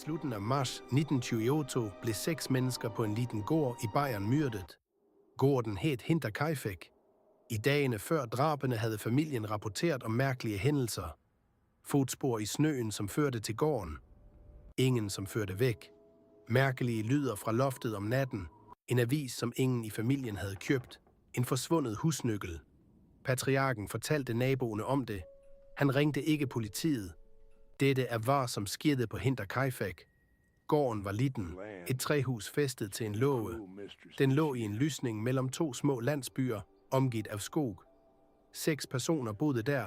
slutten af marts 1928 blev 6 mennesker på en liten gård i Bayern myrdet. Gården hed Hinterkaifeck. I dagene før drabene havde familien rapporteret om mærkelige hændelser. Fodspor i snøen, som førte til gården. Ingen, som førte væk. Mærkelige lyder fra loftet om natten. En avis, som ingen i familien havde købt. En forsvundet husnøkkel. Patriarken fortalte naboerne om det. Han ringte ikke politiet. Dette er var, som skete på Hinterkaifeck. Gården var liten. Et træhus fæstet til en låge. Den lå i en lysning mellem 2 små landsbyer, omgivet af skog. 6 personer boede der.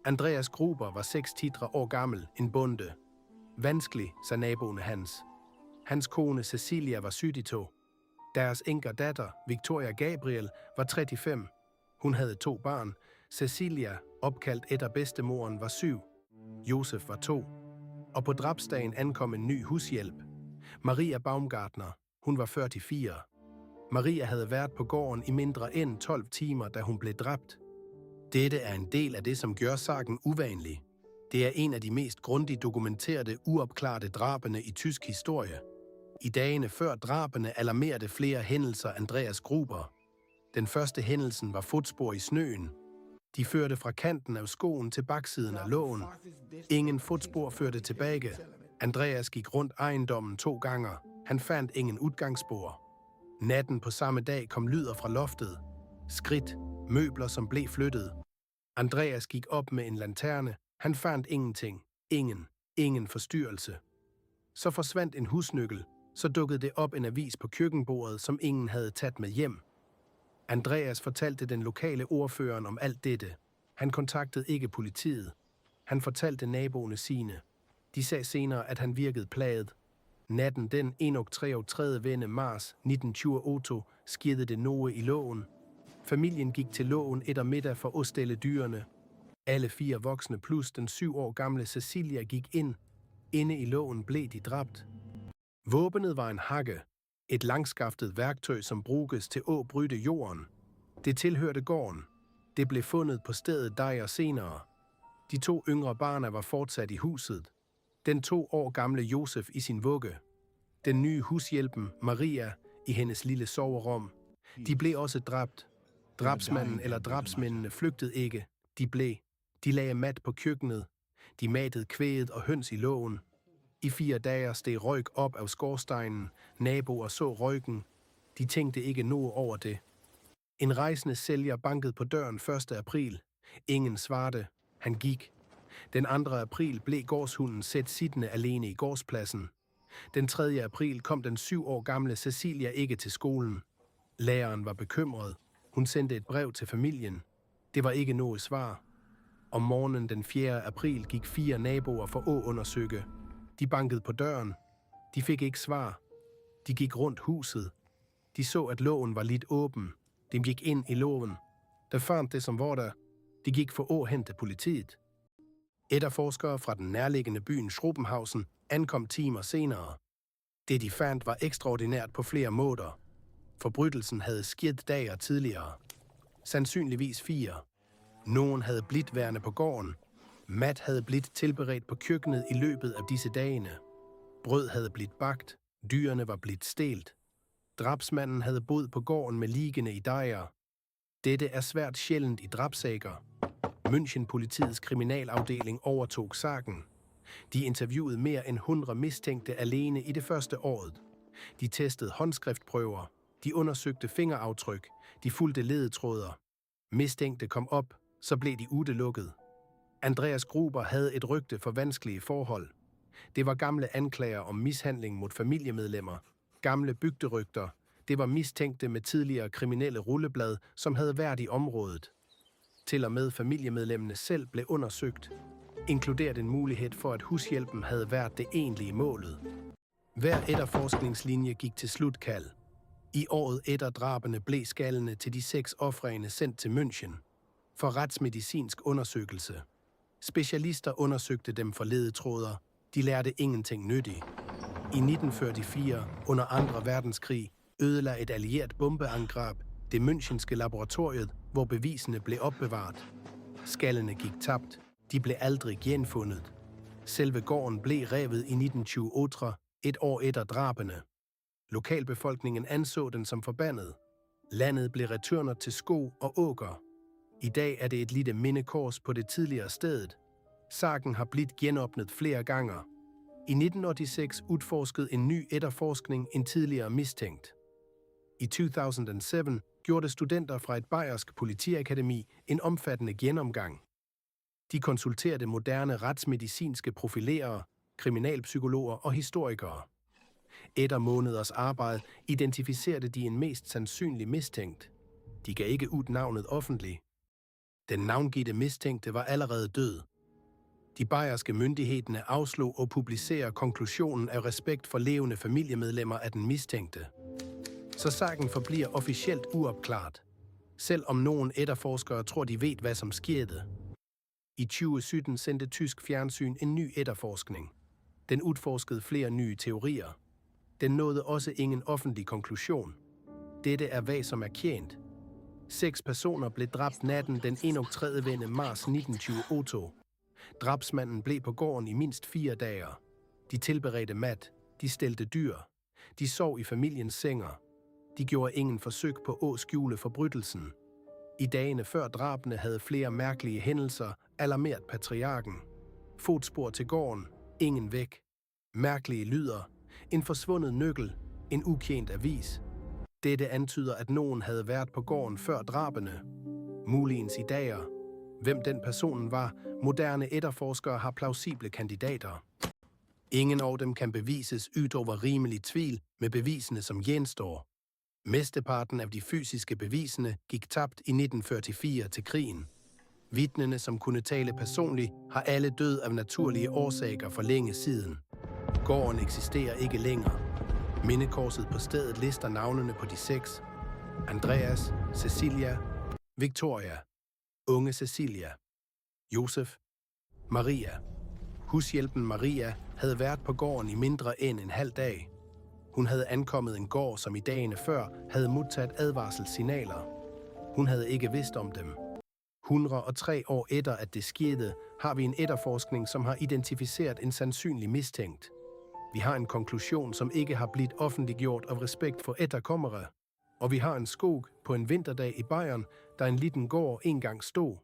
Andreas Gruber var 36 år gammel, en bonde. Vanskelig, sagde naboen hans. Hans kone Cecilia var 72. Deres enker datter, Victoria Gabriel, var 35. Hun havde 2 børn. Cecilia, opkaldt efter bedstemoren, var 7. Josef var 2. Og på drabsdagen ankom en ny hushjælp. Maria Baumgartner. Hun var 44. Maria havde været på gården i mindre end 12 timer, da hun blev dræbt. Dette er en del af det, som gør sagen uvanlig. Det er en af de mest grundigt dokumenterede, uopklarede drabene i tysk historie. I dagene før drabene alarmerede flere hændelser Andreas Gruber. Den første hændelsen var fodspor i snøen. De førte fra kanten af skoen til baksiden af lågen. Ingen fodspor førte tilbage. Andreas gik rundt ejendommen 2 gange. Han fandt ingen udgangsspor. Natten på samme dag kom lyder fra loftet. Skridt, møbler, som blev flyttet. Andreas gik op med en lanterne. Han fandt ingenting. Ingen forstyrrelse. Så forsvandt en husnøkkel. Så dukkede det op en avis på køkkenbordet, som ingen havde taget med hjem. Andreas fortalte den lokale ordføreren om alt dette. Han kontaktede ikke politiet. Han fortalte naboerne sine. De sagde senere, at han virkede plaget. Natten den 31. marts 1928 skete det noget i lågen. Familien gik til lågen efter middag for at stille dyrene. Alle 4 voksne plus den 7 år gamle Cecilia gik ind. Inde i lågen blev de dræbt. Våbenet var en hakke. Et langskaftet værktøj, som bruges til at bryde jorden. Det tilhørte gården. Det blev fundet på stedet dager senere. De 2 yngre barn var fortsat i huset. Den 2 år gamle Josef i sin vugge. Den nye hushjælpen, Maria, i hendes lille soverum. De blev også dræbt. Drabsmanden eller drabsmændene flygtede ikke. De lagde mat på køkkenet. De matede kvæget og høns i lågen. I 4 dage steg røg op af skorstenen. Naboer så røgen. De tænkte ikke noget over det. En rejsende sælger bankede på døren 1. april. Ingen svarte. Han gik. Den 2. april blev gårdshunden set siddende alene i gårdspladsen. Den 3. april kom den 7 år gamle Cecilia ikke til skolen. Læreren var bekymret. Hun sendte et brev til familien. Det var ikke noget svar. Om morgenen den 4. april gik 4 naboer for at undersøge. De bankede på døren. De fik ikke svar. De gik rundt huset. De så, at lågen var lidt åben. De gik ind i lågen. Der fandt det, som var der. De gik for at hente politiet. Efterforskere fra den nærliggende byen Schrobenhausen ankom timer senere. Det, de fandt, var ekstraordinært på flere måder. Forbrydelsen havde sket dager tidligere. Sandsynligvis 4. Nogen havde blidt værende på gården. Mad havde blidt tilberedt på køkkenet i løbet af disse dagene. Brød havde blidt bagt. Dyrene var blidt stelt. Drabsmanden havde boet på gården med liggende i dejer. Dette er svært sjældent i drabssager. München-politiets kriminalafdeling overtog sagen. De interviewede mere end 100 mistænkte alene i det første året. De testede håndskriftprøver. De undersøgte fingeraftryk. De fulgte ledetråder. Mistænkte kom op, så blev de udelukket. Andreas Gruber havde et rygte for vanskelige forhold. Det var gamle anklager om mishandling mod familiemedlemmer. Gamle bygderygter. Det var mistænkte med tidligere kriminelle rulleblad, som havde været i området. Til og med familiemedlemmene selv blev undersøgt. Inkluderet en mulighed for, at hushjælpen havde været det egentlige målet. Hver efterforskningslinje gik til slutkald. I året efter drabene blev skallene til de 6 ofrene sendt til München for retsmedicinsk undersøgelse. Specialister undersøgte dem for ledetråder. De lærte ingenting nyttigt. I 1944, under 2. verdenskrig, ødelagde et allieret bombeangreb det münchenske laboratoriet, hvor beviserne blev opbevaret. Skallene gik tabt. De blev aldrig genfundet. Selve gården blev revet i 1928, et år efter drabene. Lokalbefolkningen anså den som forbandet. Landet blev returnet til skog og åker. I dag er det et lille mindekors på det tidligere stedet. Sagen har blivet genåbnet flere gange. I 1986 udforskede en ny efterforskning en tidligere mistænkt. I 2007 gjorde studenter fra et bayersk politiakademi en omfattende gennemgang. De konsulterede moderne retsmedicinske profilerere, kriminalpsykologer og historikere. Efter måneders arbejde identificerede de en mest sandsynlig mistænkt. De gav ikke ud navnet offentligt. Den navngivne mistænkte var allerede død. De bayerske myndigheder afslog og publicerer konklusionen af respekt for levende familiemedlemmer af den mistænkte. Så sagen forbliver officielt uopklaret, selvom nogle efterforskere tror, de ved, hvad som skete. I 2017 sendte tysk fjernsyn en ny efterforskning. Den udforskede flere nye teorier. Den nåede også ingen offentlig konklusion. Dette er hvad som er kendt. 6 personer blev dræbt natten den 31. marts 1928. Drabsmanden blev på gården i mindst 4 dage. De tilberedte mad, de stelte dyr, de sov i familiens senger. De gjorde ingen forsøg på at skjule forbrydelsen. I dagene før drabene havde flere mærkelige hændelser alarmeret patriarken. Fodspor til gården, ingen væk. Mærkelige lyder, en forsvundet nøkkel, en ukendt avis. Dette antyder, at nogen havde været på gården før drabene. Muligens i dager. Hvem den personen var, moderne efterforskere har plausible kandidater. Ingen af dem kan bevises udover rimelig tvivl med bevisene som genstår. Mesteparten af de fysiske bevisene gik tabt i 1944 til krigen. Vidnerne, som kunne tale personligt, har alle død af naturlige årsager for længe siden. Gården eksisterer ikke længere. Mindekorset på stedet lister navnene på de 6. Andreas, Cecilia, Victoria, unge Cecilia, Josef, Maria. Hushjælpen Maria havde været på gården i mindre end en halv dag. Hun havde ankommet en gård, som i dagene før havde modtaget advarselssignaler. Hun havde ikke vidst om dem. 103 år efter at det skete, har vi en efterforskning, som har identificeret en sandsynlig mistænkt. Vi har en konklusion, som ikke har blivet offentliggjort af respekt for efterkommere. Og vi har en skog på en vinterdag i Bayern, der en liten gård engang stod,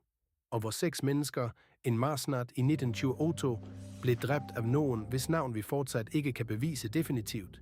og hvor 6 mennesker en marsnat i 1928 blev dræbt af nogen, hvis navn vi fortsat ikke kan bevise definitivt.